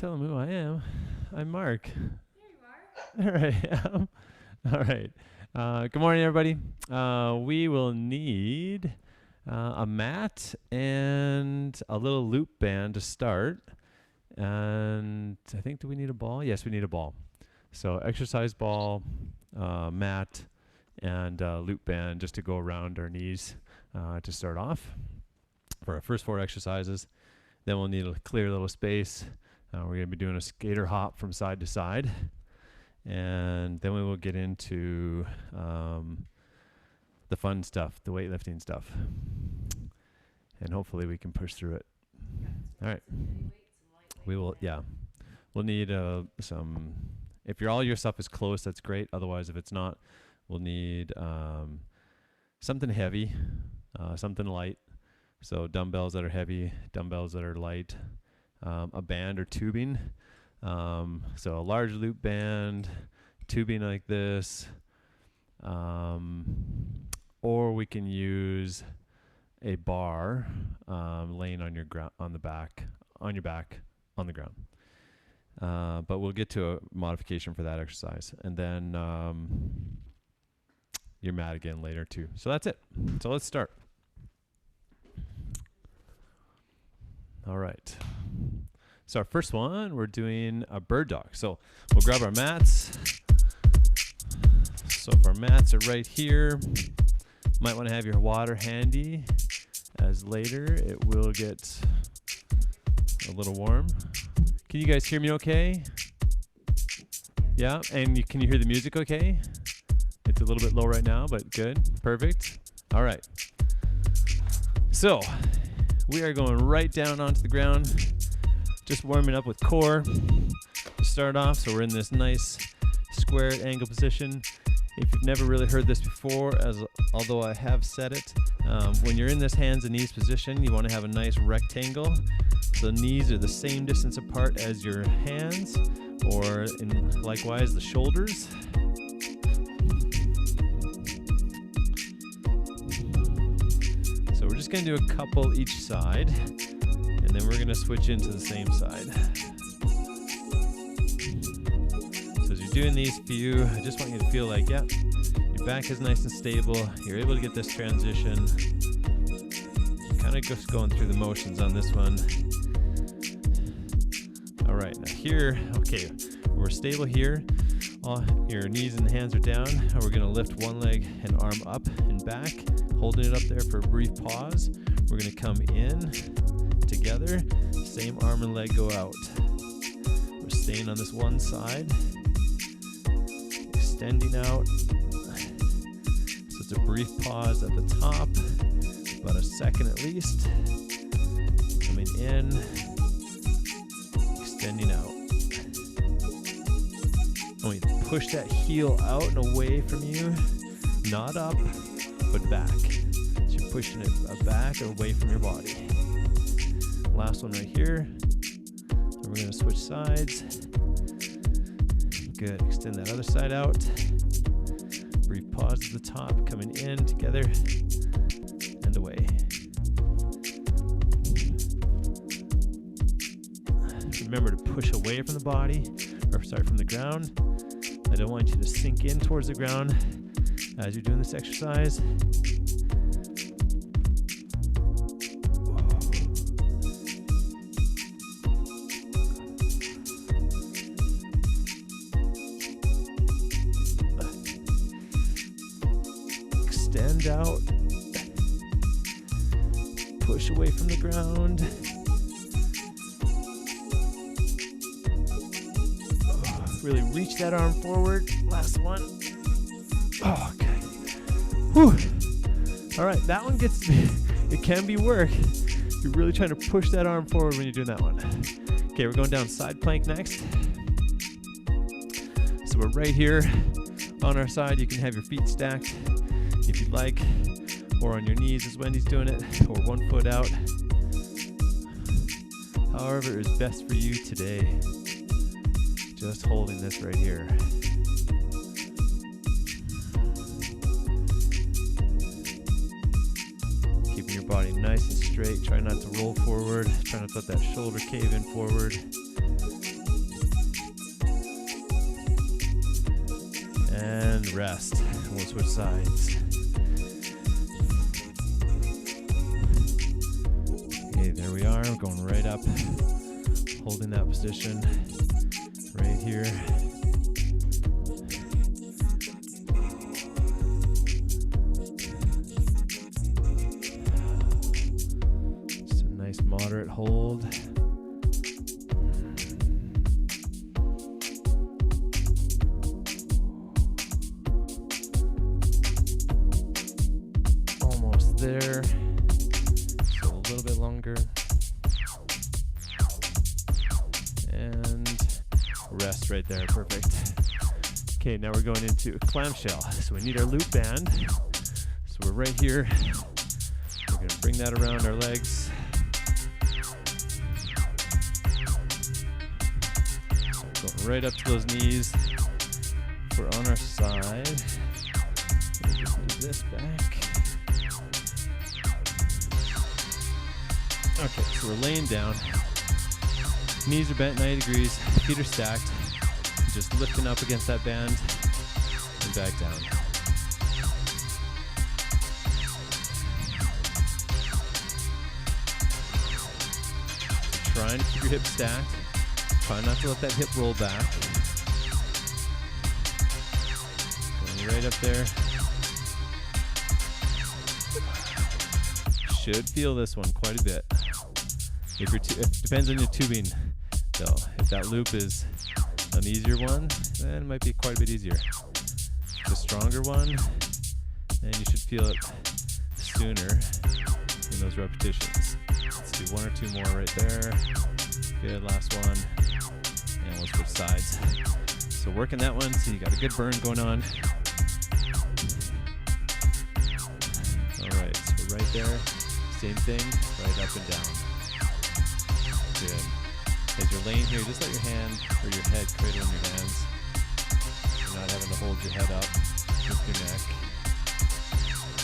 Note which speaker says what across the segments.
Speaker 1: tell them who I am. I'm Mark.
Speaker 2: There you are.
Speaker 1: There I am. All right. Good morning, everybody. We will need a mat and a little loop band to start. And I think, do we need a ball? Yes, we need a ball. So exercise ball, mat, and loop band just to go around our knees to start off for our first 4 exercises. Then we'll need a clear little space. We're going to be doing a skater hop from side to side. And then we will get into the fun stuff, the weightlifting stuff. And hopefully we can push through it. All right. We will, yeah. We'll need some, if all your stuff is close, that's great. Otherwise, if it's not, we'll need something heavy, something light. So dumbbells that are heavy, dumbbells that are light, a band or tubing. So a large loop band, tubing like this, or we can use a bar laying on your on your back, on the ground. But we'll get to a modification for that exercise, and then your mat again later too. So that's it. So let's start. All right. So our first one, we're doing a bird dog. So we'll grab our mats. So if our mats are right here, might want to have your water handy, as later it will get a little warm. Can you guys hear me okay? Yeah, and can you hear the music okay? It's a little bit low right now, but good, perfect. All right. So we are going right down onto the ground. Just warming up with core to start off. So we're in this nice squared angle position. If you've never really heard this before, although I have said it, when you're in this hands and knees position, you want to have a nice rectangle. The knees are the same distance apart as your hands, or likewise the shoulders. So we're just going to do a couple each side. And then we're going to switch into the same side. So as you're doing these few, I just want you to feel like, yeah, your back is nice and stable. You're able to get this transition. You're kind of just going through the motions on this one. All right, now here, okay, we're stable here. Your knees and hands are down. And we're going to lift one leg and arm up and back, holding it up there for a brief pause. We're going to come in together, same arm and leg go out. We're staying on this one side, extending out. So it's a brief pause at the top, about a second at least. Coming in, extending out. And we push that heel out and away from you, not up, but back. So you're pushing it back or away from your body. Last one right here. And we're going to switch sides. Good. Extend that other side out. Brief pause at the top. Coming in together and away. Remember to push away from the body, or sorry, from the ground. I don't want you to sink in towards the ground as you're doing this exercise. Extend out. Push away from the ground. Really reach that arm forward. Last one. Oh, good. Whew. All right, that one gets, it can be work. You're really trying to push that arm forward when you're doing that one. Okay, we're going down side plank next. So we're right here on our side. You can have your feet stacked if you'd like, or on your knees as Wendy's doing it, or one foot out. However is best for you today. Just holding this right here. Keeping your body nice and straight. Try not to roll forward. Try not to let that shoulder cave in forward. And rest. We'll switch sides. Okay, there we are. We're going right up. Holding that position right here. Just a nice moderate hold. Almost there. So a little bit longer. And rest right there. Perfect. Okay, now we're going into a clamshell. So we need our loop band. So we're right here. We're going to bring that around our legs. So going right up to those knees. We're on our side. We just move this back. Okay, so we're laying down. Knees are bent 90 degrees, feet are stacked. Just lifting up against that band and back down. So trying to keep your hips stacked. Try not to let that hip roll back. Going right up there. Should feel this one quite a bit. If you're it depends on your tubing, though. If that loop is an easier one, then it might be quite a bit easier. The stronger one, then you should feel it sooner in those repetitions. Let's do one or two more right there. Good, last one. And we'll switch sides. So working that one, so you got a good burn going on. All right, so right there, same thing, right up and down. Good. As you're laying here, just let your hand or your head cradle in your hands. You're not having to hold your head up with your neck.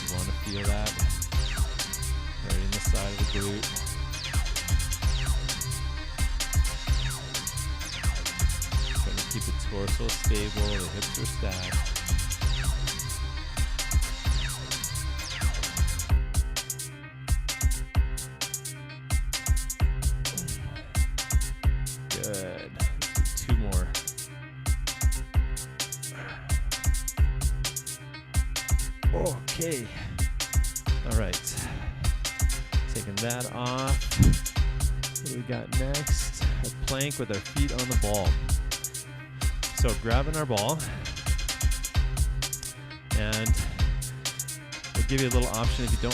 Speaker 1: You want to feel that right in the side of the glute. Trying to keep the torso stable, the hips are stacked. Good. Let's do two more. Okay. All right. Taking that off. What do we got next? A plank with our feet on the ball. So grabbing our ball, and we'll give you a little option if you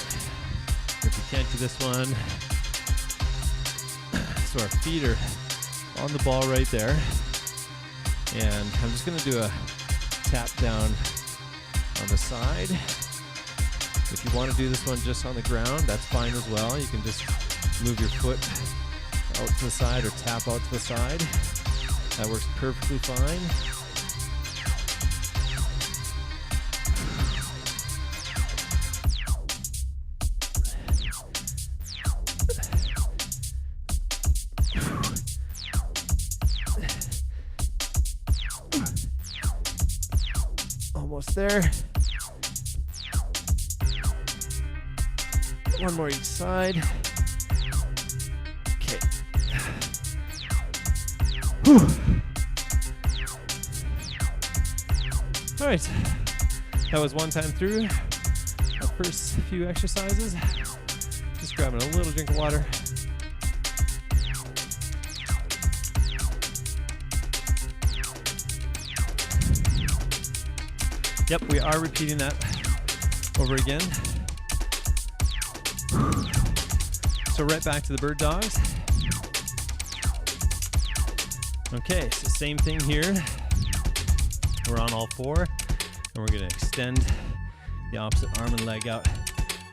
Speaker 1: can't do this one. So our feet are on the ball right there, and I'm just going to do a tap down on the side. If you want to do this one just on the ground, that's fine as well. You can just move your foot out to the side or tap out to the side. That works perfectly fine. Almost there. One more each side. Okay. Whew. All right. That was one time through our first few exercises. Just grabbing a little drink of water. Yep, we are repeating that over again. So right back to the bird dogs. Okay, so same thing here. We're on all four, and we're gonna extend the opposite arm and leg out.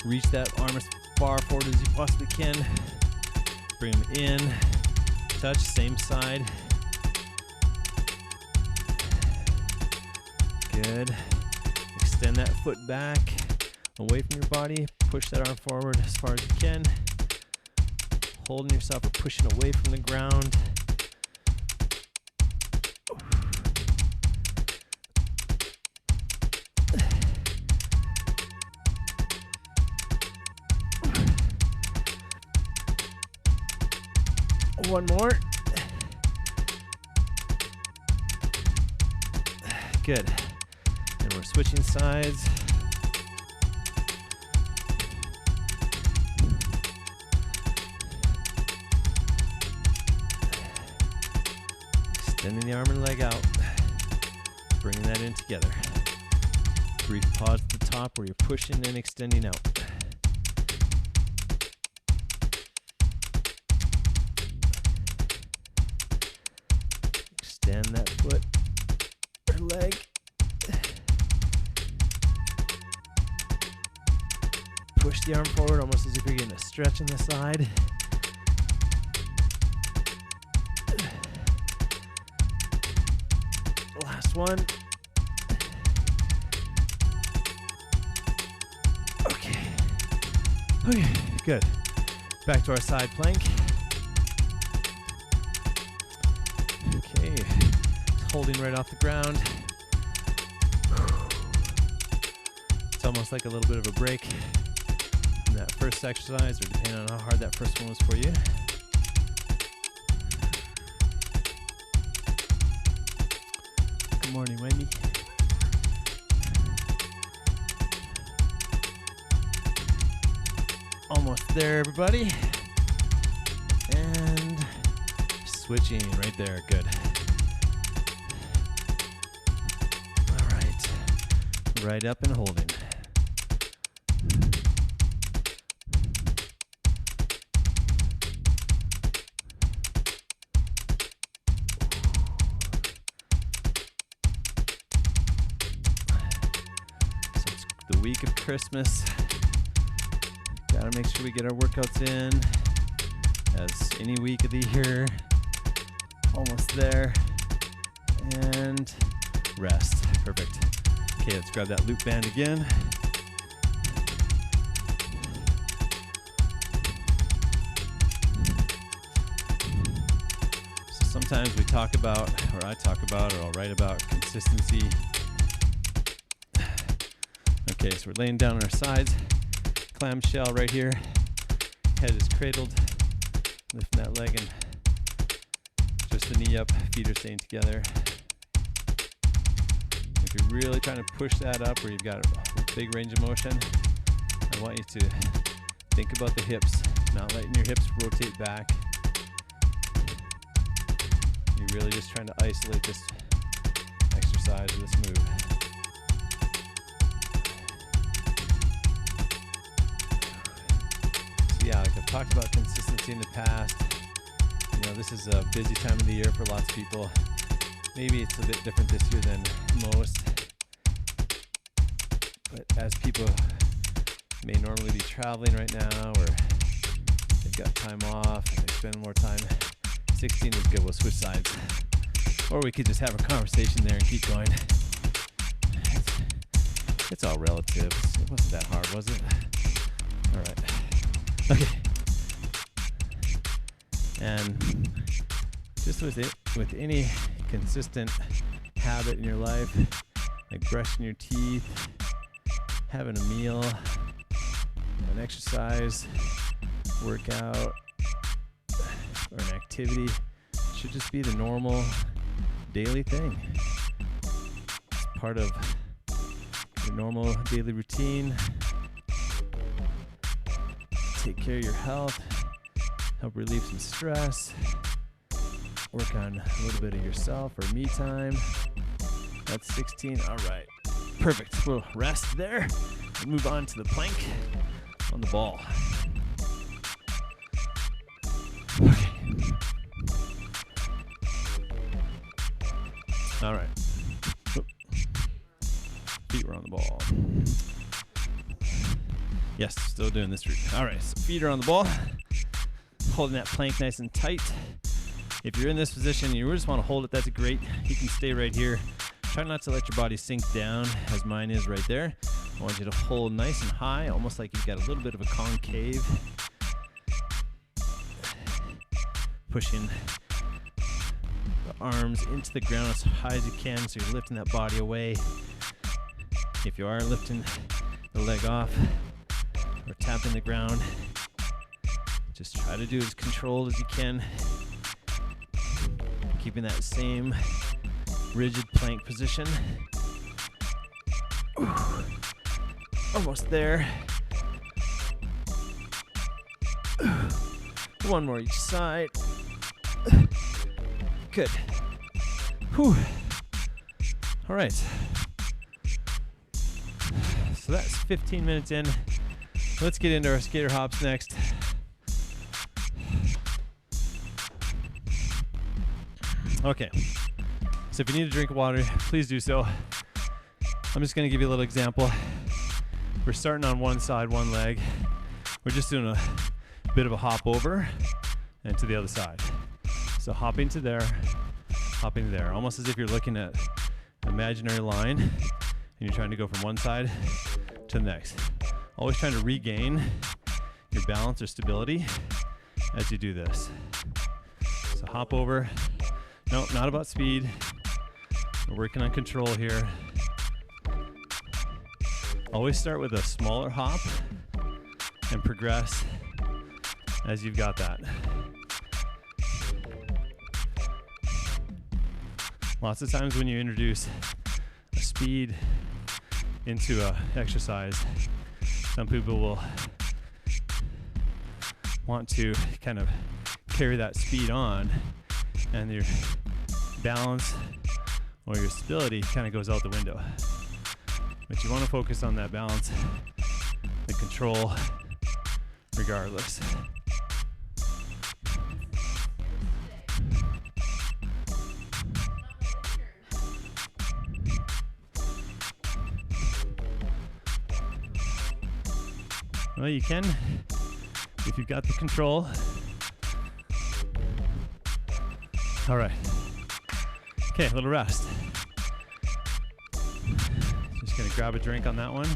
Speaker 1: Reach that arm as far forward as you possibly can. Bring them in, touch, same side. Good. Extend that foot back, away from your body. Push that arm forward as far as you can. Holding yourself or pushing away from the ground. One more. Good. And we're switching sides. Extending the arm and leg out. Bringing that in together. Brief pause at the top where you're pushing and extending out. Extend that foot or leg. Push the arm forward almost as if you're getting a stretch on the side. Last one. Okay, good. Back to our side plank. Okay, holding right off the ground. It's almost like a little bit of a break from that first exercise, or depending on how hard that first one was for you. Good morning, Wendy. Almost there, everybody. And switching right there. Good. All right. Right up and holding. So it's the week of Christmas. Gotta make sure we get our workouts in, as any week of the year. Almost there. And rest. Perfect. Okay, let's grab that loop band again. So sometimes we talk about, or I talk about, or I'll write about consistency. Okay, so we're laying down on our sides. Clamshell right here. Head is cradled. Lifting that leg and just the knee up. Feet are staying together. If you're really trying to push that up where you've got a big range of motion, I want you to think about the hips, not letting your hips rotate back. You're really just trying to isolate this exercise or this move. Yeah, like I've talked about consistency in the past. You know, this is a busy time of the year for lots of people. Maybe it's a bit different this year than most. But as people may normally be traveling right now, or they've got time off and they spend more time, 16 is good. We'll switch sides. Or we could just have a conversation there and keep going. It's all relative. It wasn't that hard, was it? All right. Okay, and just with any consistent habit in your life, like brushing your teeth, having a meal, an exercise, workout, or an activity, should just be the normal daily thing. It's part of your normal daily routine. Take care of your health, help relieve some stress, work on a little bit of yourself or me time. That's 16. All right. Perfect. We'll rest there and move on to the plank on the ball. Okay. All right. Oop. Feet were on the ball. Yes, still doing this route. All right, so feet are on the ball. Holding that plank nice and tight. If you're in this position and you just want to hold it, that's great. You can stay right here. Try not to let your body sink down, as mine is right there. I want you to hold nice and high, almost like you've got a little bit of a concave. Pushing the arms into the ground as high as you can, so you're lifting that body away. If you are lifting the leg off or tapping the ground, just try to do as controlled as you can. keeping that same rigid plank position. Almost there. One more each side. Good. Whew. All right. So that's 15 minutes in. Let's get into our skater hops next. Okay. So if you need a drink of water, please do so. I'm just going to give you a little example. We're starting on one side, one leg. We're just doing a bit of a hop over and to the other side. So hopping to there, almost as if you're looking at an imaginary line and you're trying to go from one side to the next. Always trying to regain your balance or stability as you do this. So hop over. No, not about speed. We're working on control here. Always start with a smaller hop and progress as you've got that. Lots of times when you introduce a speed into an exercise, some people will want to kind of carry that speed on, and your balance or your stability kind of goes out the window. But you want to focus on that balance, the control, regardless. Well, you can, if you've got the control. All right. Okay, a little rest. Just gonna grab a drink on that one.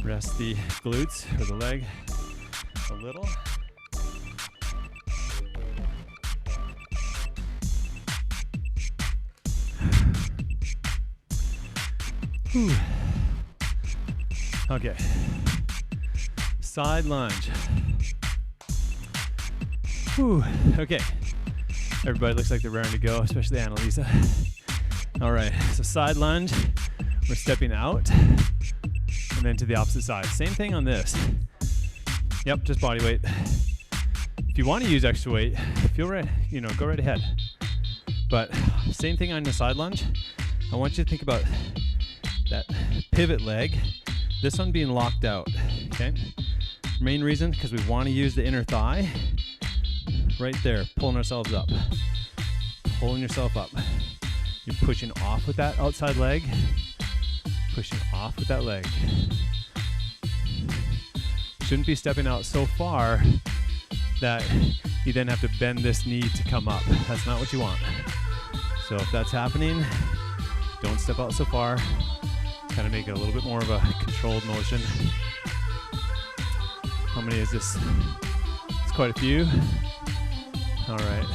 Speaker 1: Rest the glutes or the leg a little. Whew. Okay. Side lunge. Whew. Okay. Everybody looks like they're raring to go, especially Annalisa. All right, so side lunge. We're stepping out and then to the opposite side. Same thing on this. Yep, just body weight. If you want to use extra weight, feel right, go right ahead. But same thing on the side lunge. I want you to think about that pivot leg. This one being locked out. Okay. Main reason, because we want to use the inner thigh. Right there, pulling ourselves up. Pulling yourself up. You're pushing off with that outside leg. Pushing off with that leg. Shouldn't be stepping out so far that you then have to bend this knee to come up. That's not what you want. So if that's happening, don't step out so far. Kind of make it a little bit more of a controlled motion. How many is this? It's quite a few. All right.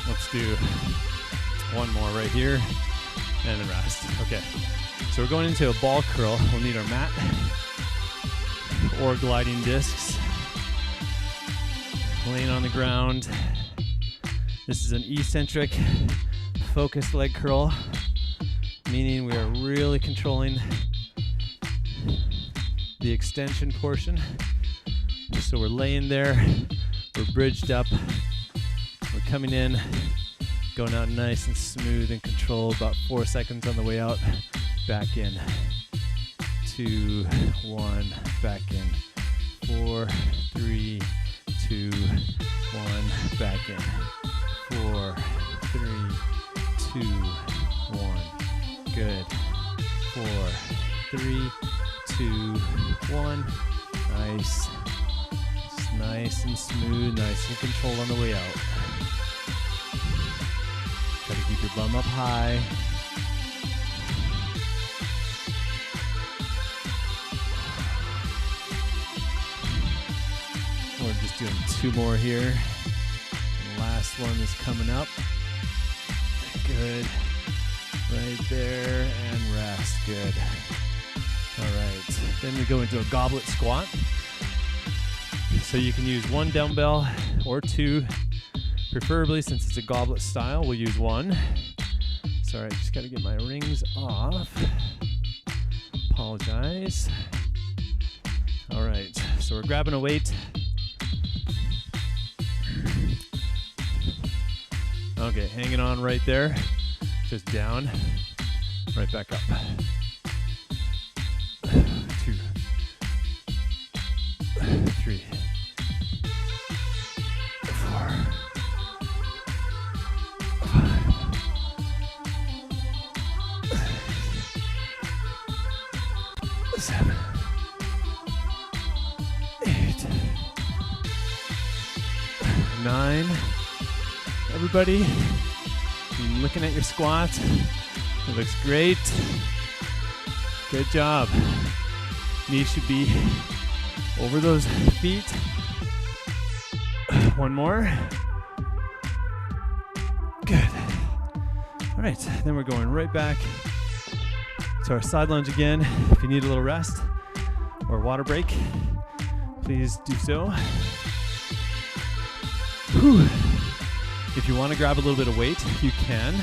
Speaker 1: Let's do one more right here and the rest. Okay. So we're going into a ball curl. We'll need our mat or gliding discs. Laying on the ground. This is an eccentric focused leg curl, meaning we are really controlling the extension portion. So we're laying there, we're bridged up, we're coming in, going out nice and smooth and controlled, about 4 seconds on the way out, back in, 2, 1, back in, 4, 3, 2, 1, back in, 4, 3, 2, 1, good, 4, 3, 2, 1, nice. Just nice and smooth, nice and controlled on the way out. Try to keep your bum up high. We're just doing 2 more here. The last one is coming up. Good. Right there, and rest. Good. All right, then we go into a goblet squat. So you can use 1 dumbbell or 2 for Preferably, since it's a goblet style, we'll use one. Sorry, I just gotta get my rings off. Apologize. All right, so we're grabbing a weight. Okay, hanging on right there. Just down, right back up. 2, 3, 4, 5, 7, 8, 9. Everybody, I'm looking at your squats. It looks great. Good job. Knees should be over those feet. One more. Good. All right, then we're going right back to our side lunge again. If you need a little rest or water break, please do so. Whew. If you want to grab a little bit of weight, you can.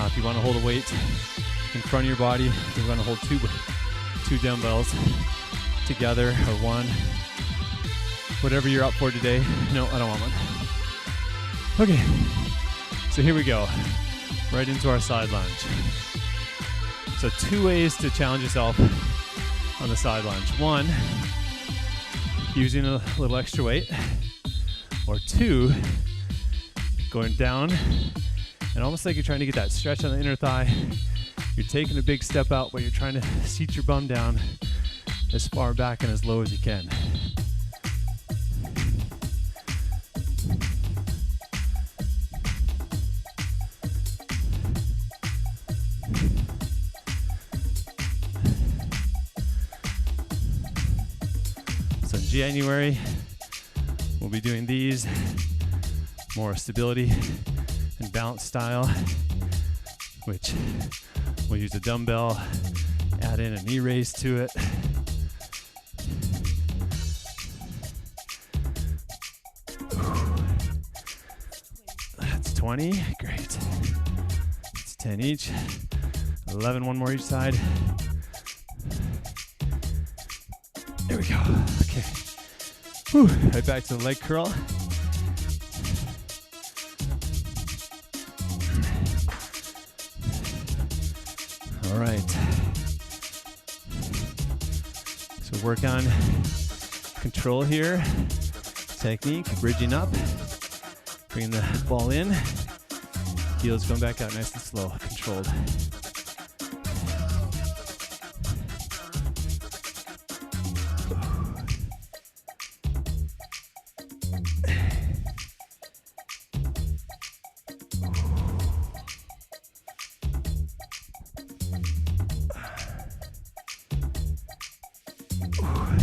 Speaker 1: If you want to hold a weight in front of your body, you're going to hold two dumbbells together, or one. Whatever you're up for today. No, I don't want one. Okay, so here we go. Right into our side lunge. So 2 ways to challenge yourself on the side lunge. 1, using a little extra weight. Or 2, going down, and almost like you're trying to get that stretch on the inner thigh. You're taking a big step out, but you're trying to seat your bum down as far back and as low as you can. So in January, we'll be doing these. More stability and balance style, which we'll use a dumbbell, add in a knee raise to it. That's 20, great. It's 10 each, 11, one more each side. There we go, okay. Whew. Right back to the leg curl. All right, so work on control here, technique, bridging up, bringing the ball in, heels going back out nice and slow, controlled.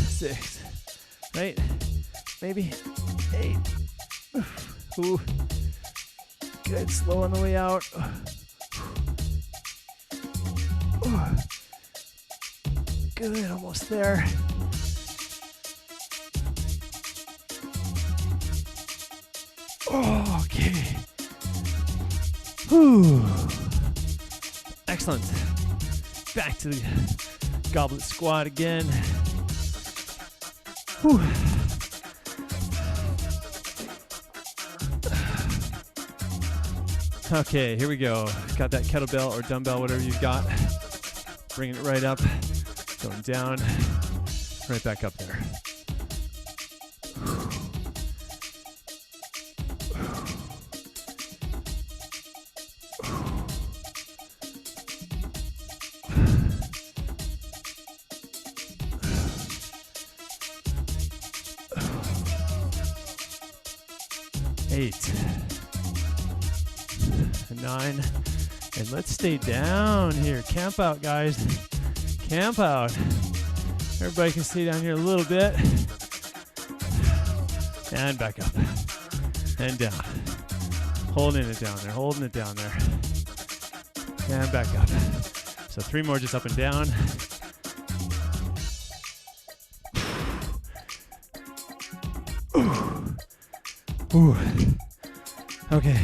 Speaker 1: Six, right? Maybe 8. Ooh. Good, slow on the way out. Ooh. Good, almost there. Oh, okay. Whew. Excellent. Back to the goblet squat again. Whew. Okay, here we go. Got that kettlebell or dumbbell, whatever you've got. Bringing it right up, going down, right back up there. 8, 9, and let's stay down here. Camp out, guys. Camp out. Everybody can stay down here a little bit. And back up. And down. Holding it down there, holding it down there. And back up. So 3 more just up and down. Ooh. Okay.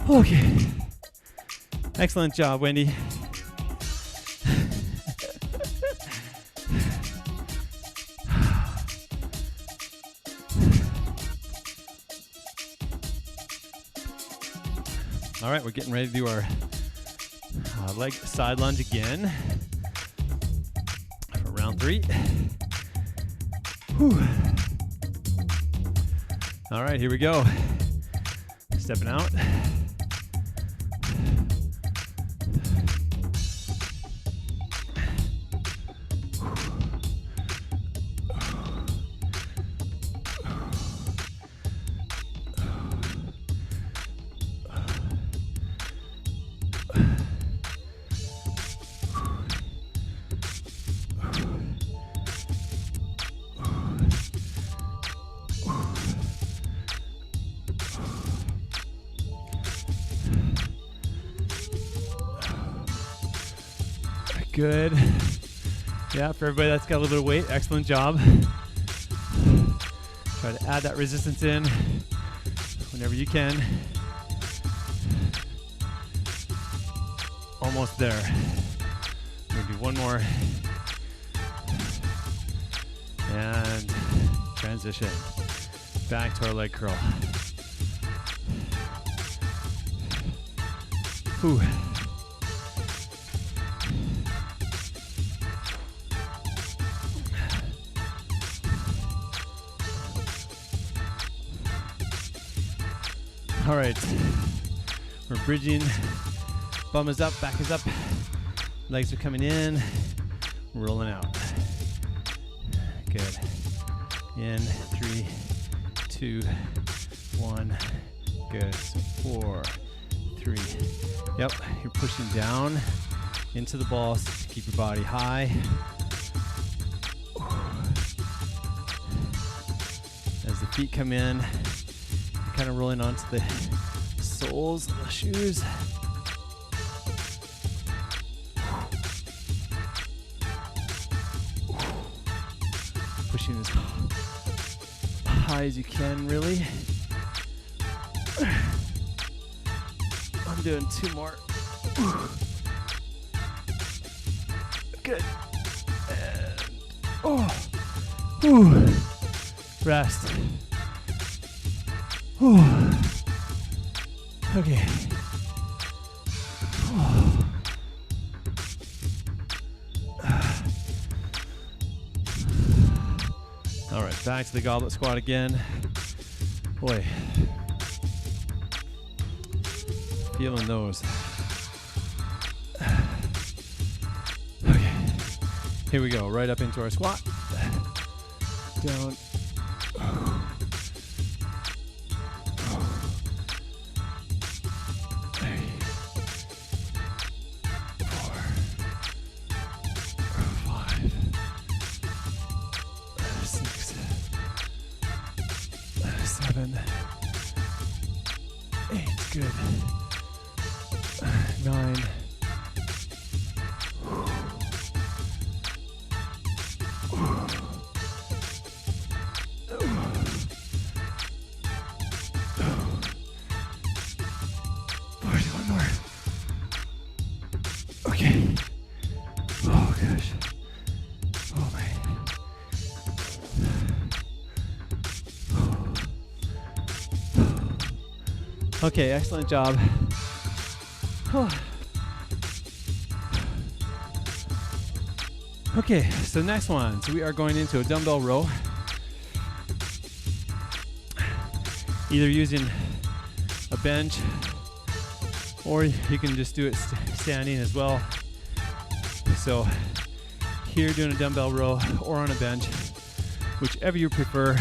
Speaker 1: Okay. Excellent job, Wendy. All right, we're getting ready to do our leg side lunge again for round 3. Whew. All right, here we go. Stepping out. Good. Yeah, for everybody that's got a little bit of weight, excellent job. Try to add that resistance in whenever you can. Almost there. We'll do one more. And transition. Back to our leg curl. Whew. All right, we're bridging, bum is up, back is up, legs are coming in, rolling out. Good. In 3, 2, 1. Good. So 4, 3. Yep, you're pushing down into the balls to keep your body high. As the feet come in, kind of rolling onto the soles of the shoes. Pushing as high as you can, really. I'm doing 2 more. Good. And rest. Okay. All right, back to the goblet squat again. Boy, feeling those. Okay, here we go. Right up into our squat. Down. 7, 8, good. 9. One more. Okay. Oh gosh. Oh my. Okay, excellent job. Okay, so next one. So we are going into a dumbbell row. Either using a bench or you can just do it standing as well. So here doing a dumbbell row or on a bench, whichever you prefer.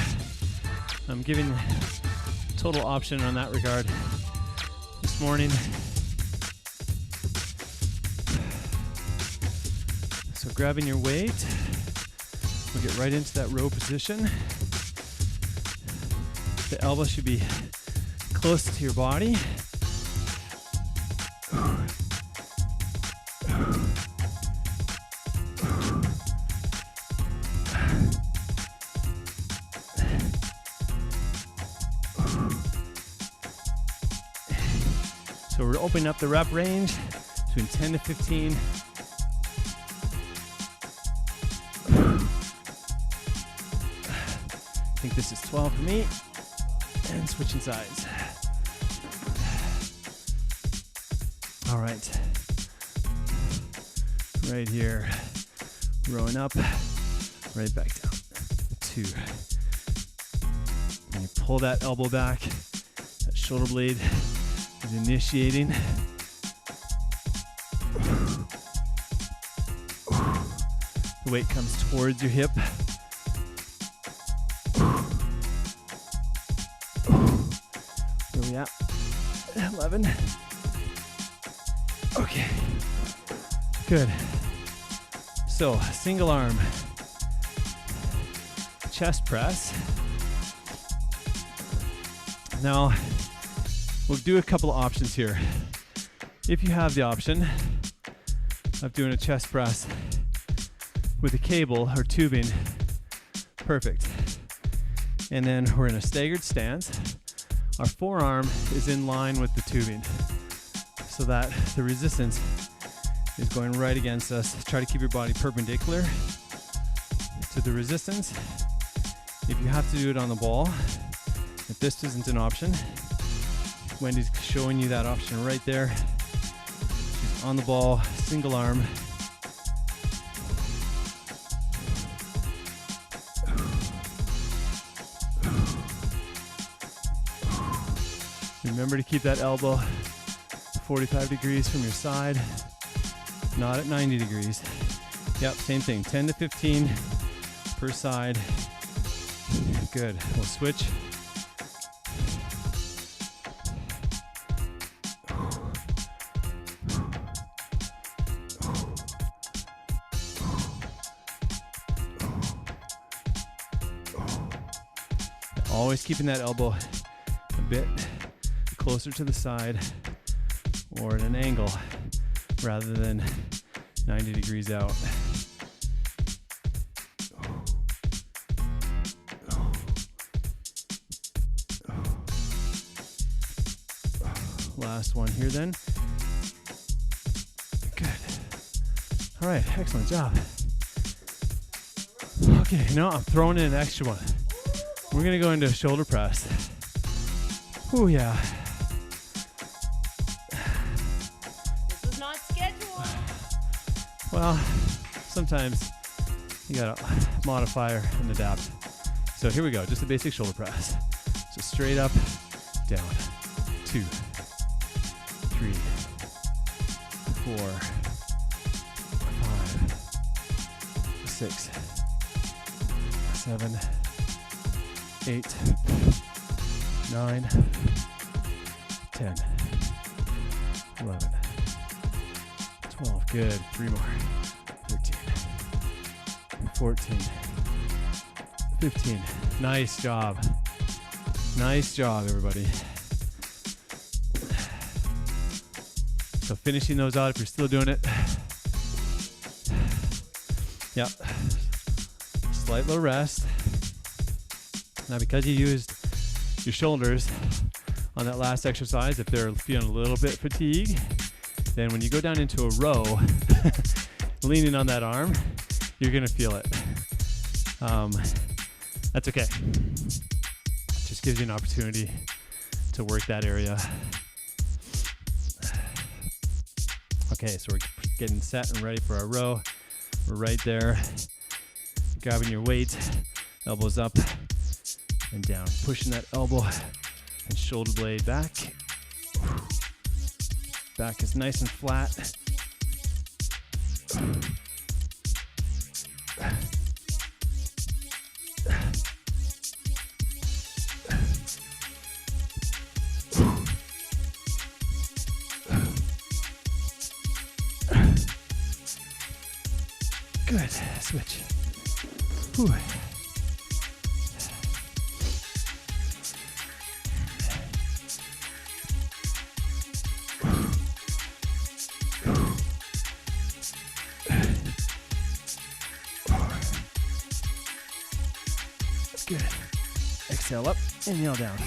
Speaker 1: I'm giving total option on that regard this morning. So grabbing your weight, we'll get right into that row position. The elbow should be close to your body. we're opening up the rep range between 10 to 15. I think this is 12 for me. And switching sides. All right. Right here. Rowing up. Right back down. 2. And you pull that elbow back. That shoulder blade is initiating. The weight comes towards your hip. Where we at? 11. Okay. Good. So, single arm chest press. Now, we'll do a couple of options here. If you have the option of doing a chest press with a cable or tubing, perfect. And then we're in a staggered stance. Our forearm is in line with the tubing so that the resistance is going right against us. Try to keep your body perpendicular to the resistance. If you have to do it on the ball, if this isn't an option, Wendy's showing you that option right there. She's on the ball, single arm. Remember to keep that elbow 45 degrees from your side, not at 90 degrees. Yep, same thing, 10 to 15 per side. Good, we'll switch. Always keeping that elbow a bit closer to the side or at an angle rather than 90 degrees out. Last one here then. Good. All right, excellent job. Okay, now I'm throwing in an extra one. We're gonna go into a shoulder press. Oh yeah.
Speaker 2: This is not scheduled.
Speaker 1: Well, sometimes you gotta modify and adapt. So here we go, just a basic shoulder press. So straight up, down. 2, 3, 4, 5, 6, 7, 8, 9, 10, 11, 12, good, 3 more, 13, 14, 15, nice job, everybody. So finishing those out if you're still doing it. Yep, slight little rest. Now because you used your shoulders on that last exercise, if they're feeling a little bit fatigued, then when you go down into a row, leaning on that arm, you're gonna feel it. That's okay. Just gives you an opportunity to work that area. Okay, so we're getting set and ready for our row. We're right there, grabbing your weight, elbows up and down, pushing that elbow and shoulder blade back. Back is nice and flat. Good, switch. Whew. Good. Exhale up, inhale down.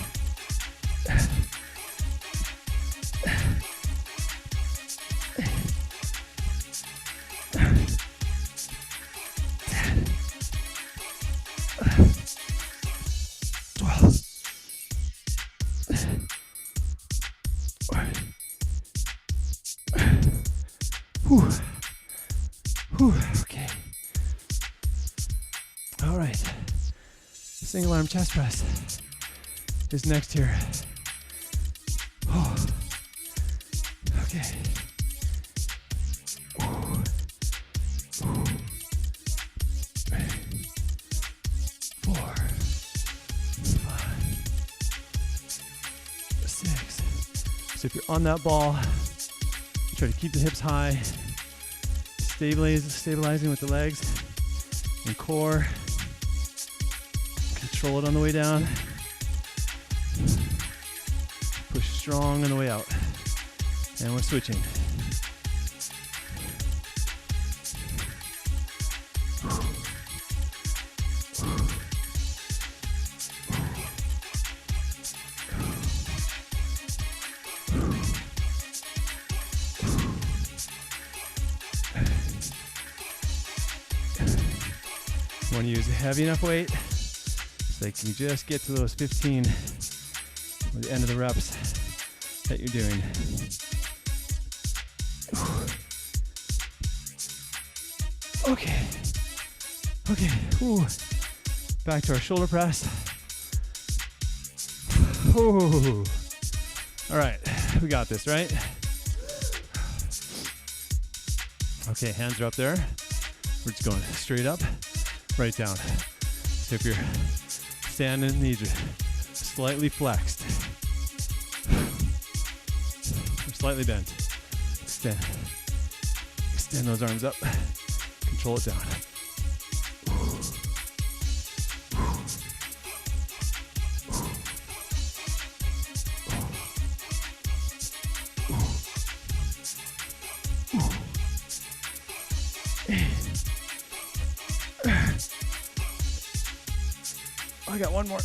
Speaker 1: Whew, okay. All right. Single arm chest press is next here. Oh. Okay. 4, 5, 6. So if you're on that ball, try to keep the hips high, stabilizing with the legs and core. Control it on the way down. Push strong on the way out. And we're switching. You want to use a heavy enough weight so that you just get to those 15 or the end of the reps that you're doing. Okay. Okay. Ooh. Back to our shoulder press. Ooh. All right. We got this, right? Okay, hands are up there. We're just going straight up, right down. So if you're standing, knees are slightly flexed. Or slightly bent. Extend those arms up. Control it down. I got one more.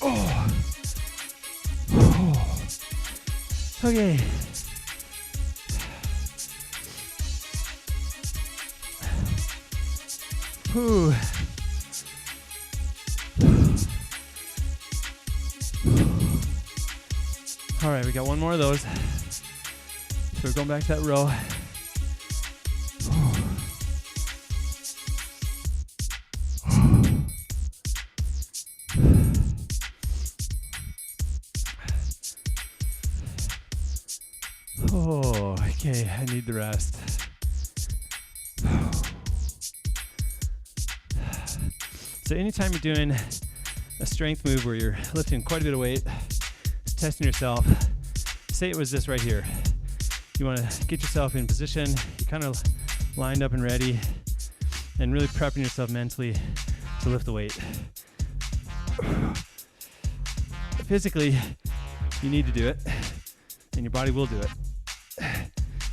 Speaker 1: Oh. Okay. Whew. All right, we got one more of those. So we're going back to that row. Oh, okay, I need the rest. So anytime you're doing a strength move where you're lifting quite a bit of weight, testing yourself, say it was this right here. You want to get yourself in position, you're kind of lined up and ready, and really prepping yourself mentally to lift the weight. Physically, you need to do it, and your body will do it.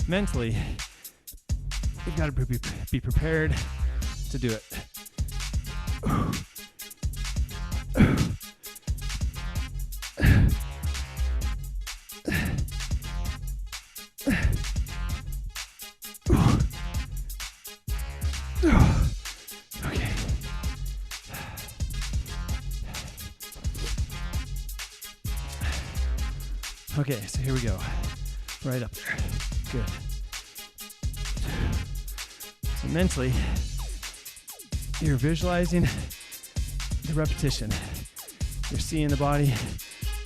Speaker 1: Mentally, you've got to be prepared to do it. Okay. Okay, so here we go. Right up there. Good. So mentally, you're visualizing the repetition. You're seeing the body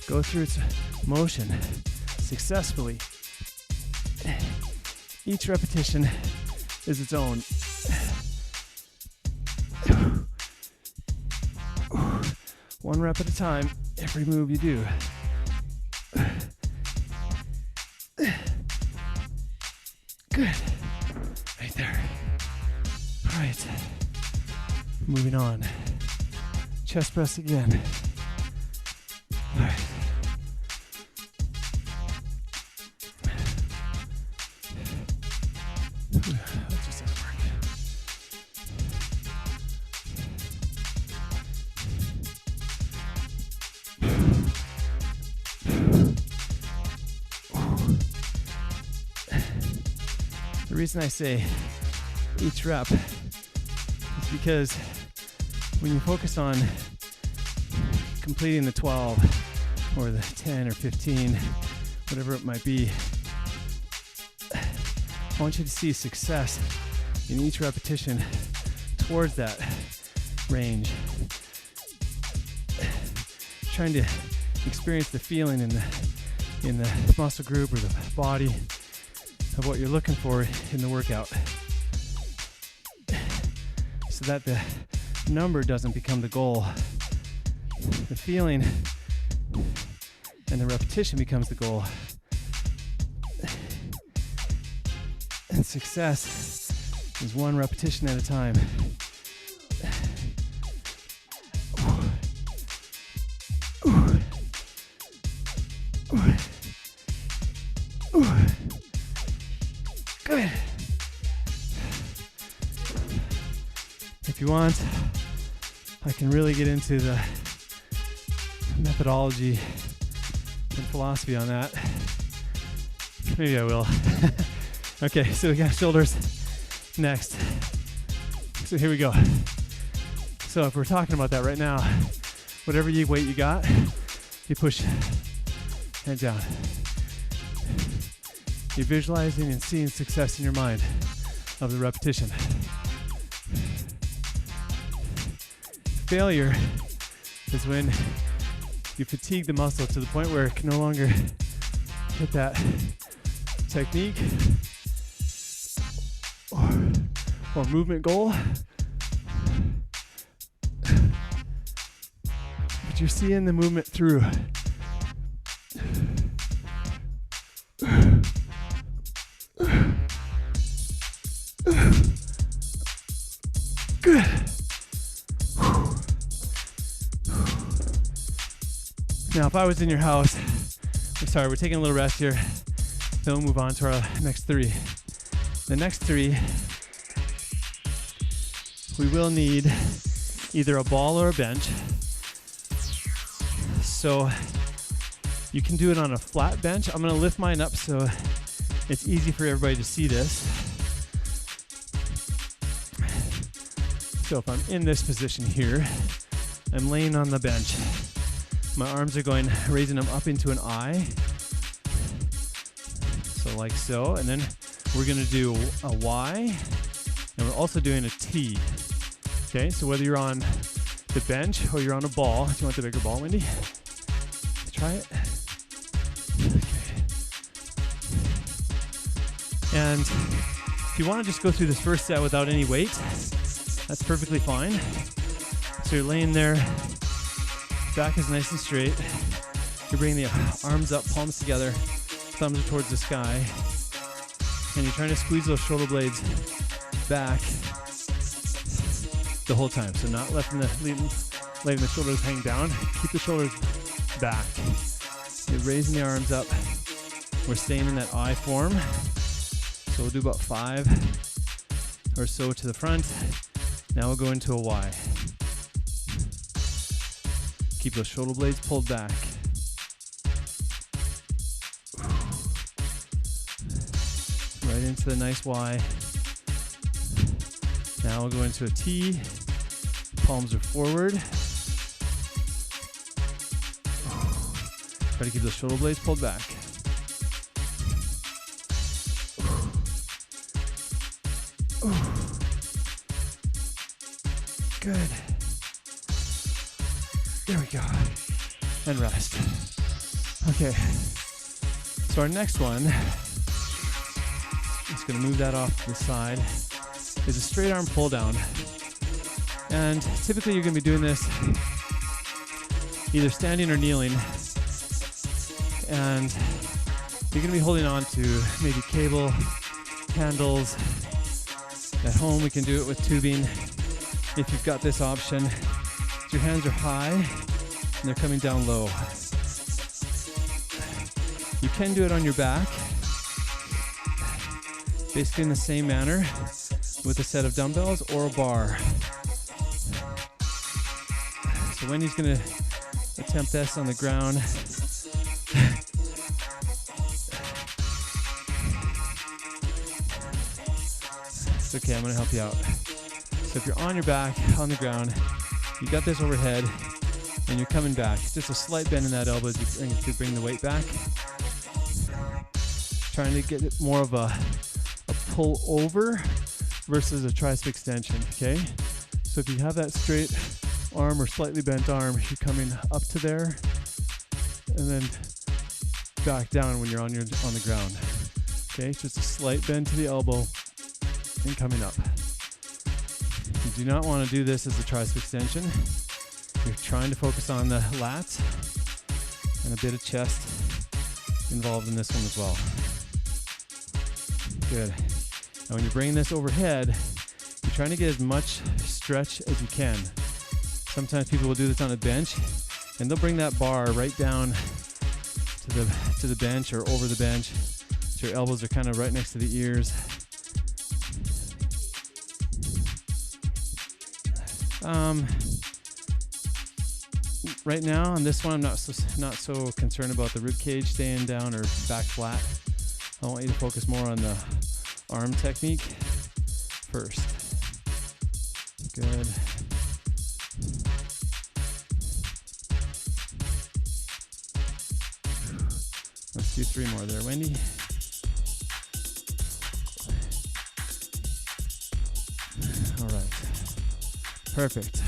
Speaker 1: go through its motion successfully. Each repetition is its own. One rep at a time, every move you do. Good. Right there. All right. Moving on. Chest press again. All right. That just doesn't work. The reason I say each rep is because when you focus on completing the 12 or the 10 or 15, whatever it might be, I want you to see success in each repetition towards that range. Trying to experience the feeling in the muscle group or the body of what you're looking for in the workout, so that the number doesn't become the goal. The feeling and the repetition becomes the goal. And success is one repetition at a time. Good. If you want, I can really get into the methodology and philosophy on that. Maybe I will. Okay, so we got shoulders next. So here we go. So if we're talking about that right now, whatever weight you got, you push head down. You're visualizing and seeing success in your mind of the repetition. Failure is when you fatigue the muscle to the point where it can no longer hit that technique or movement goal. But you're seeing the movement through. Good. Now, if I was in your house, we're taking a little rest here. Then we'll move on to our next three. The next three, we will need either a ball or a bench. So you can do it on a flat bench. I'm gonna lift mine up so it's easy for everybody to see this. So if I'm in this position here, I'm laying on the bench. My arms are raising them up into an I. So like so, and then we're gonna do a Y, and we're also doing a T. Okay, so whether you're on the bench or you're on a ball, do you want the bigger ball, Wendy? Try it. Okay. And if you want to just go through this first set without any weight, that's perfectly fine. So you're laying there, back is nice and straight. You're bringing the arms up, palms together, thumbs are towards the sky, and you're trying to squeeze those shoulder blades back the whole time. So not letting the shoulders hang down. Keep the shoulders back. You're raising the arms up. We're staying in that I form. So we'll do about 5 or so to the front. Now we'll go into a Y. Keep those shoulder blades pulled back. Right into the nice Y. Now we'll go into a T. Palms are forward. Try to keep those shoulder blades pulled back. Good. There we go. And rest. Okay. So our next one, just gonna move that off to the side, is a straight arm pull down. And typically you're gonna be doing this either standing or kneeling. And you're gonna be holding on to maybe cable, handles. At home we can do it with tubing if you've got this option. Your hands are high and they're coming down low. You can do it on your back, basically in the same manner with a set of dumbbells or a bar. So Wendy's gonna attempt this on the ground. It's okay, I'm gonna help you out. So if you're on your back, on the ground, you got this overhead, and you're coming back. Just a slight bend in that elbow as you bring the weight back. Trying to get more of a pull over versus a tricep extension, okay? So if you have that straight arm or slightly bent arm, you're coming up to there and then back down when you're on the ground. Okay, just a slight bend to the elbow and coming up. You do not want to do this as a tricep extension. You're trying to focus on the lats and a bit of chest involved in this one as well. Good. Now when you're bringing this overhead, you're trying to get as much stretch as you can. Sometimes people will do this on a bench and they'll bring that bar right down to the bench or over the bench. So your elbows are kind of right next to the ears. Right now on this one, I'm not so concerned about the rib cage staying down or back flat. I want you to focus more on the arm technique first. Good. Let's do 3 more there, Wendy. All right. Perfect.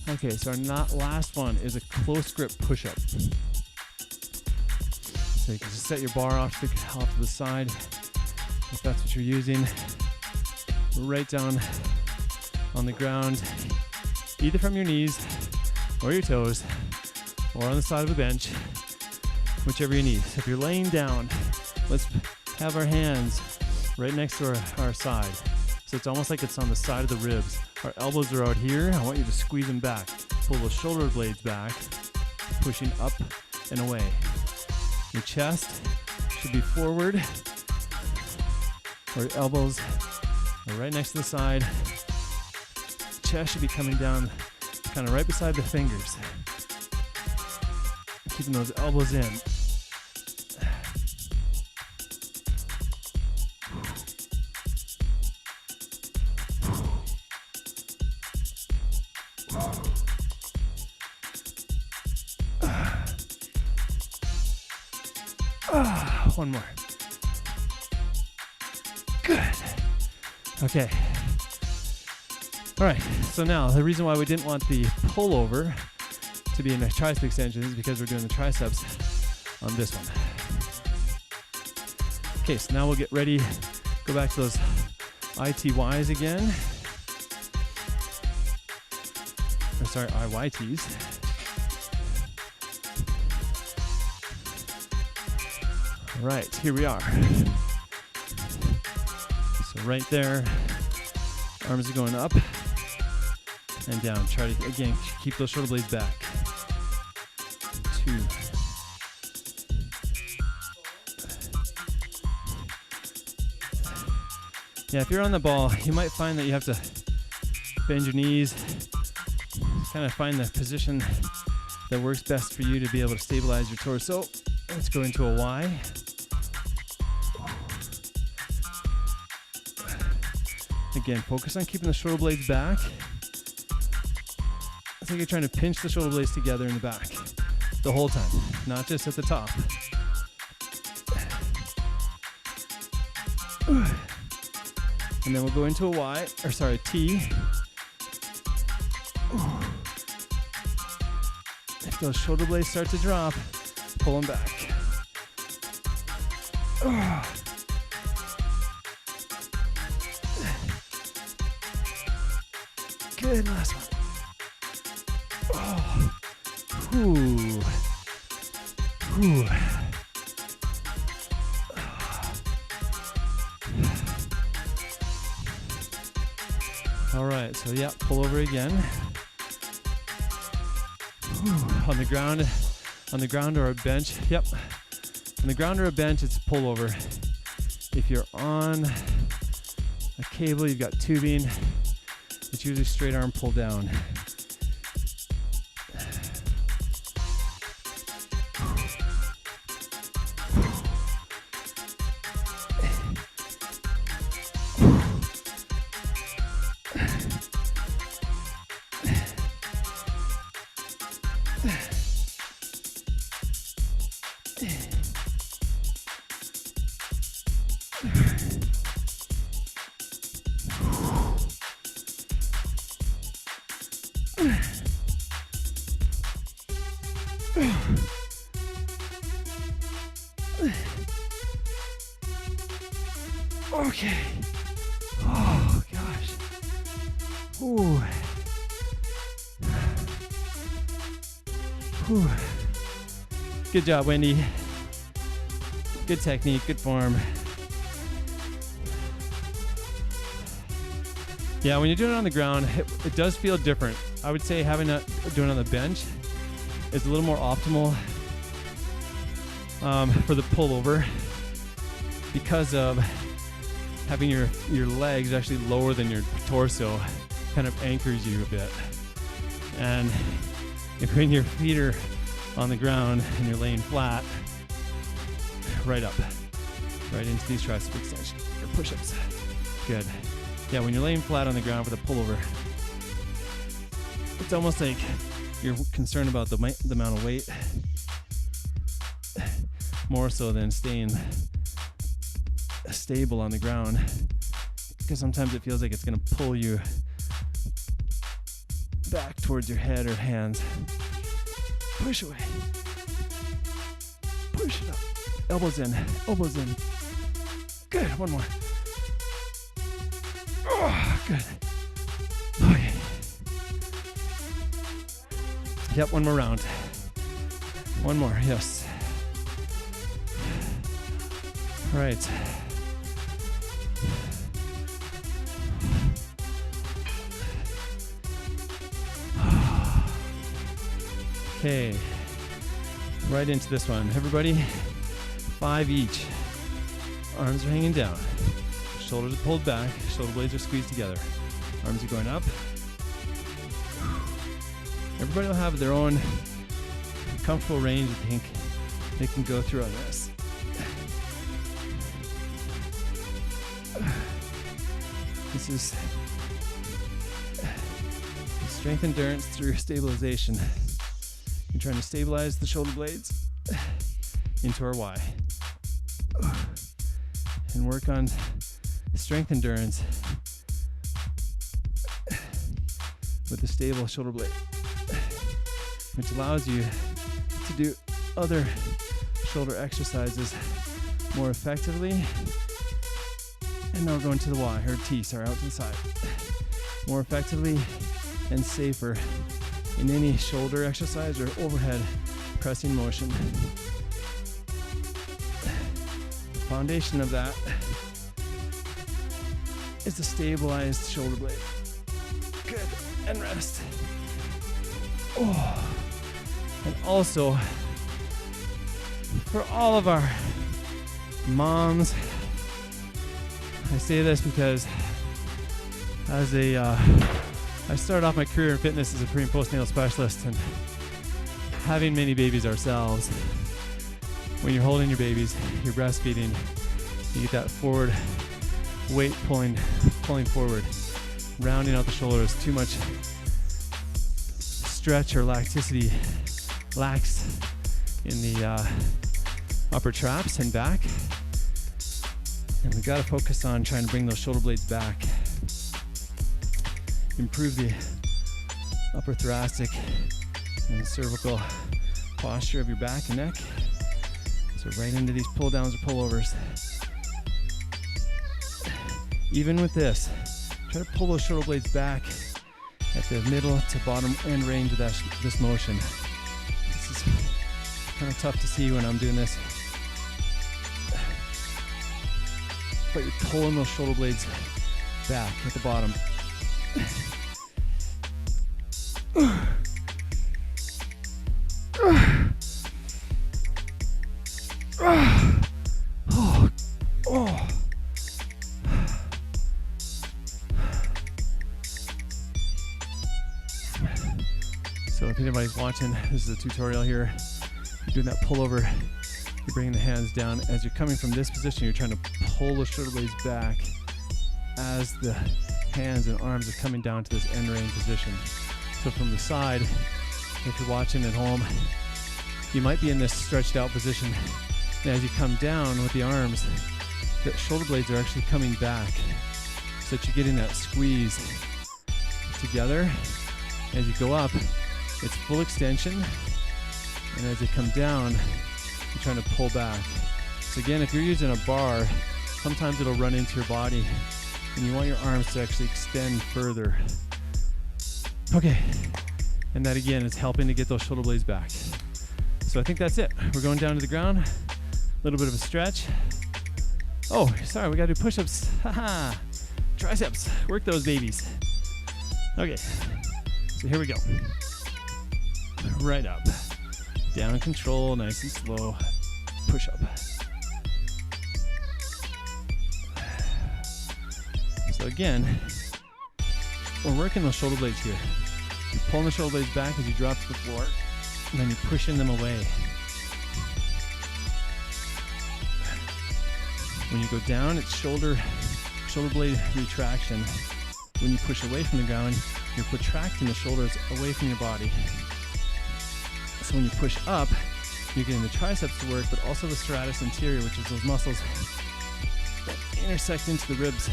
Speaker 1: Okay, so our last one is a close grip push-up. So you can just set your bar off to the side, if that's what you're using. Right down on the ground, either from your knees or your toes, or on the side of a bench, whichever you need. So if you're laying down, let's have our hands right next to our side. So it's almost like it's on the side of the ribs. Our elbows are out here. I want you to squeeze them back. Pull those shoulder blades back, pushing up and away. Your chest should be forward, or your elbows are right next to the side. Chest should be coming down kind of right beside the fingers. Keeping those elbows in. One more. Good. Okay. All right. So now the reason why we didn't want the pullover to be in the tricep extension is because we're doing the triceps on this one. Okay. So now we'll get ready. Go back to those ITYs again. Or sorry, IYTs. Right, here we are. So right there, arms are going up and down. Try to, again, keep those shoulder blades back. 2. Yeah, if you're on the ball, you might find that you have to bend your knees, kind of find the position that works best for you to be able to stabilize your torso. Let's go into a Y. Again, focus on keeping the shoulder blades back. It's like you're trying to pinch the shoulder blades together in the back the whole time, not just at the top. And then we'll go into a Y, or sorry, T. If those shoulder blades start to drop, pull them back. Good, last one. Whew. Whew. All right, so yeah, pull over again. Whew. On the ground or a bench. Yep. On the ground or a bench, it's a pull over. If you're on a cable, you've got tubing. It's usually straight arm pull down. Okay. Oh gosh. Ooh. Whew. Good job, Wendy. Good technique, good form. Yeah, when you're doing it on the ground, it does feel different. I would say having that doing it on the bench is a little more optimal for the pullover because of having your legs actually lower than your torso kind of anchors you a bit. And if when your feet are on the ground and you're laying flat, right up, right into these tricep extensions or push-ups. Good. Yeah, when you're laying flat on the ground with a pullover, it's almost like you're concerned about the amount of weight more so than staying stable on the ground, because sometimes it feels like it's going to pull you back towards your head or hands. Push away. Push it up. Elbows in. Elbows in. Good. One more. Oh, good. Okay. Yep, one more round. One more. Yes. All right. Okay, right into this one. Everybody, 5 each. Arms are hanging down. Shoulders are pulled back. Shoulder blades are squeezed together. Arms are going up. Everybody will have their own comfortable range I think they can go through on this. This is strength endurance through stabilization. You're trying to stabilize the shoulder blades into our Y. And work on strength endurance with the stable shoulder blade, which allows you to do other shoulder exercises more effectively. And now we're going to the Y, or T, sorry, out to the side. More effectively and safer in any shoulder exercise or overhead pressing motion. The foundation of that is the stabilized shoulder blade. Good, and rest. Oh. And also, for all of our moms, I say this because as I started off my career in fitness as a pre and postnatal specialist, and having many babies ourselves, when you're holding your babies, you're breastfeeding, you get that forward weight pulling forward, rounding out the shoulders. Too much stretch or laxity lax in the upper traps and back. And we've got to focus on trying to bring those shoulder blades back. Improve the upper thoracic and cervical posture of your back and neck. So right into these pull downs or pullovers. Even with this, try to pull those shoulder blades back at the middle to bottom end range of this motion. This is kind of tough to see when I'm doing this. But you're pulling those shoulder blades back at the bottom. So if anybody's watching, this is a tutorial here. You're doing that pullover. You're bringing the hands down. As you're coming from this position, you're trying to pull the shoulder blades back as the hands and arms are coming down to this end range position. So from the side, if you're watching at home, you might be in this stretched out position. And as you come down with the arms, the shoulder blades are actually coming back so that you're getting that squeeze together. As you go up, it's full extension And as they come down, you're trying to pull back. So again, if you're using a bar, sometimes it'll run into your body and you want your arms to actually extend further. Okay, and that again is helping to get those shoulder blades back. So I think that's it. We're going down to the ground, a little bit of a stretch. Oh, sorry, we gotta do push-ups. Haha, triceps, work those babies. Okay, so here we go. Right up, down, control, nice and slow, push up. So again, we're working those shoulder blades here. You're pulling the shoulder blades back as you drop to the floor, and then you're pushing them away. When you go down, it's shoulder blade retraction. When you push away from the ground, you're protracting the shoulders away from your body. So when you push up, you're getting the triceps to work, but also the serratus anterior, which is those muscles that intersect into the ribs.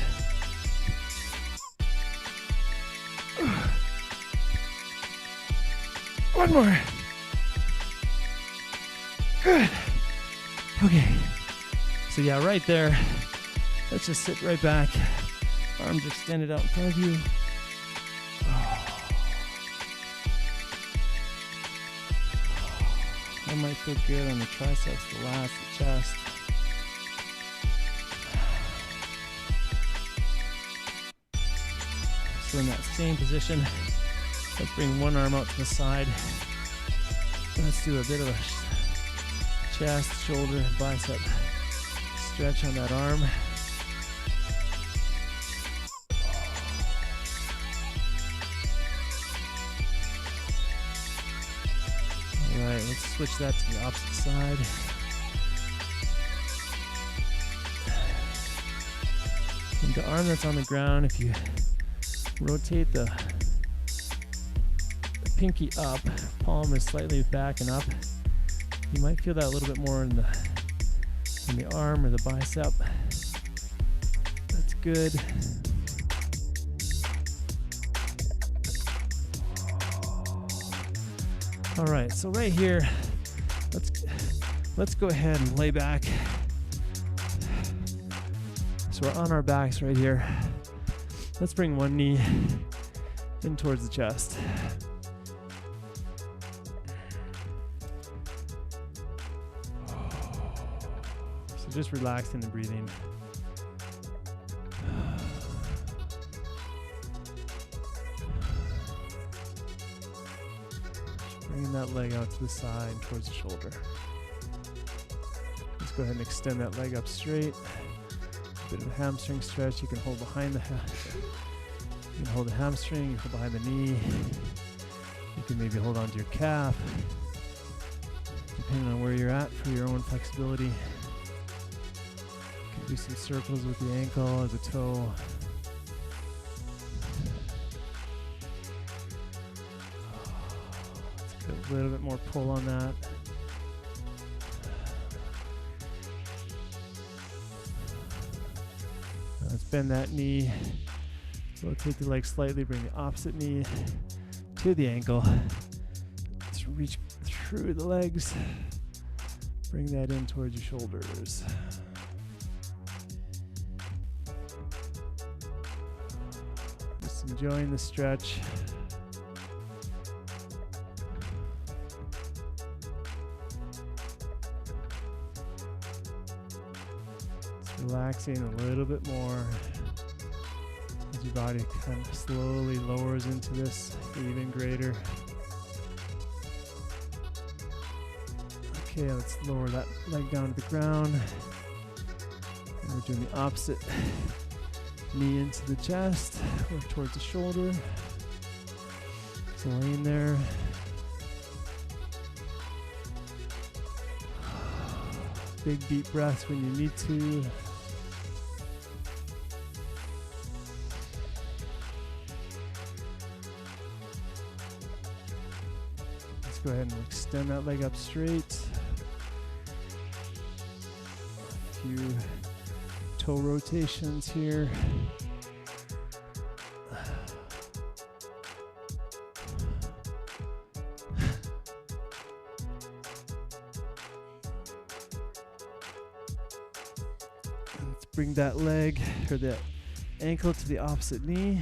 Speaker 1: One more. Good. Okay. So yeah, right there. Let's just sit right back. Arms extended out in front of you. Oh. That might feel good on the triceps, the lats, the chest. So in that same position, let's bring one arm out to the side. Let's do a bit of a chest, shoulder, bicep stretch on that arm. All right, let's switch that to the opposite side. And the arm that's on the ground, if you rotate the pinky up, palm is slightly back and up, you might feel that a little bit more in the arm or the bicep. That's good. All right, so right here, let's go ahead and lay back. So we're on our backs right here. Let's bring one knee in towards the chest. So just relaxing the breathing. Bringing that leg out to the side towards the shoulder. Let's go ahead and extend that leg up straight. A bit of a hamstring stretch. You can hold behind the you can hold the hamstring, you can hold behind the knee. You can maybe hold onto your calf, depending on where you're at for your own flexibility. You can do some circles with the ankle or the toe. Let's get a little bit more pull on that. Let's bend that knee. Rotate the leg slightly, bring the opposite knee to the ankle. Let's reach through the legs. Bring that in towards your shoulders. Just enjoying the stretch. Just relaxing a little bit more. Your body kind of slowly lowers into this even greater. Okay, let's lower that leg down to the ground. And we're doing the opposite. Knee into the chest or towards the shoulder. So laying there. Big deep breaths when you need to. Go ahead and extend that leg up straight. A few toe rotations here. bring that leg or that ankle to the opposite knee.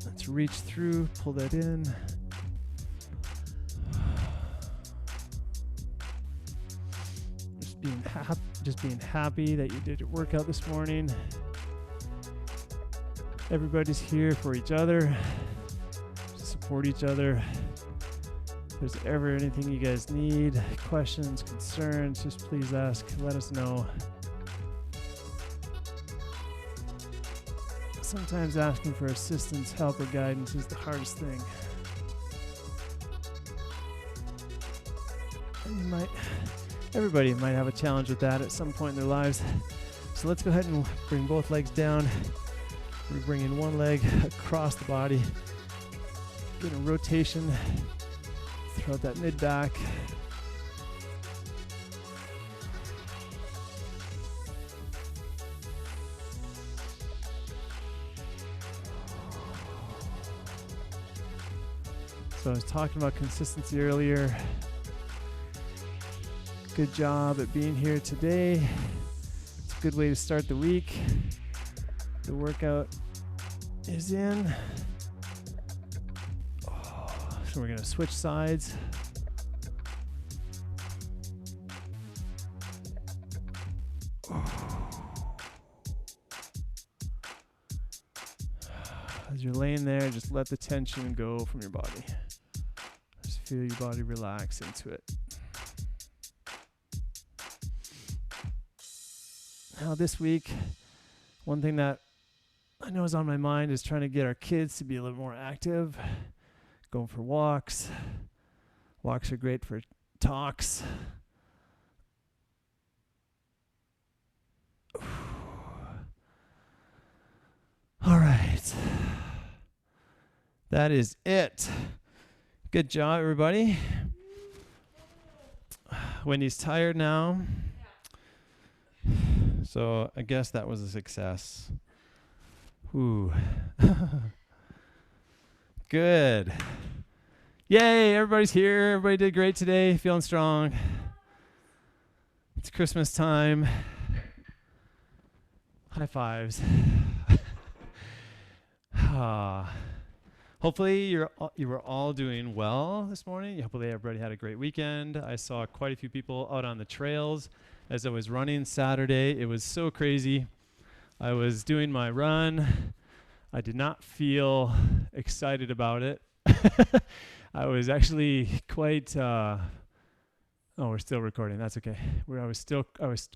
Speaker 1: Let's reach through, pull that in. Just being happy that you did your workout this morning. Everybody's here for each other, to support each other. If there's ever anything you guys need, questions, concerns, just please ask, let us know. Sometimes asking for assistance, help, or guidance is the hardest thing. And everybody might have a challenge with that at some point in their lives. So let's go ahead and bring both legs down. We're bringing one leg across the body. Get a rotation throughout that mid back. So I was talking about consistency earlier. Good job at being here today. It's a good way to start the week. The workout is in. So we're going to switch sides. As you're laying there, just let the tension go from your body. Just feel your body relax into it. Now this week, one thing that I know is on my mind is trying to get our kids to be a little more active, going for walks. Walks are great for talks. All right. That is it. Good job, everybody. Wendy's tired now. So I guess that was a success. Ooh. Good. Yay, everybody's here. Everybody did great today. Feeling strong. It's Christmas time. High fives. Hopefully you were all doing well this morning. Hopefully everybody had a great weekend. I saw quite a few people out on the trails as I was running Saturday. It was so crazy. I was doing my run. I did not feel excited about it. I was actually quite, we're still recording. That's okay. I was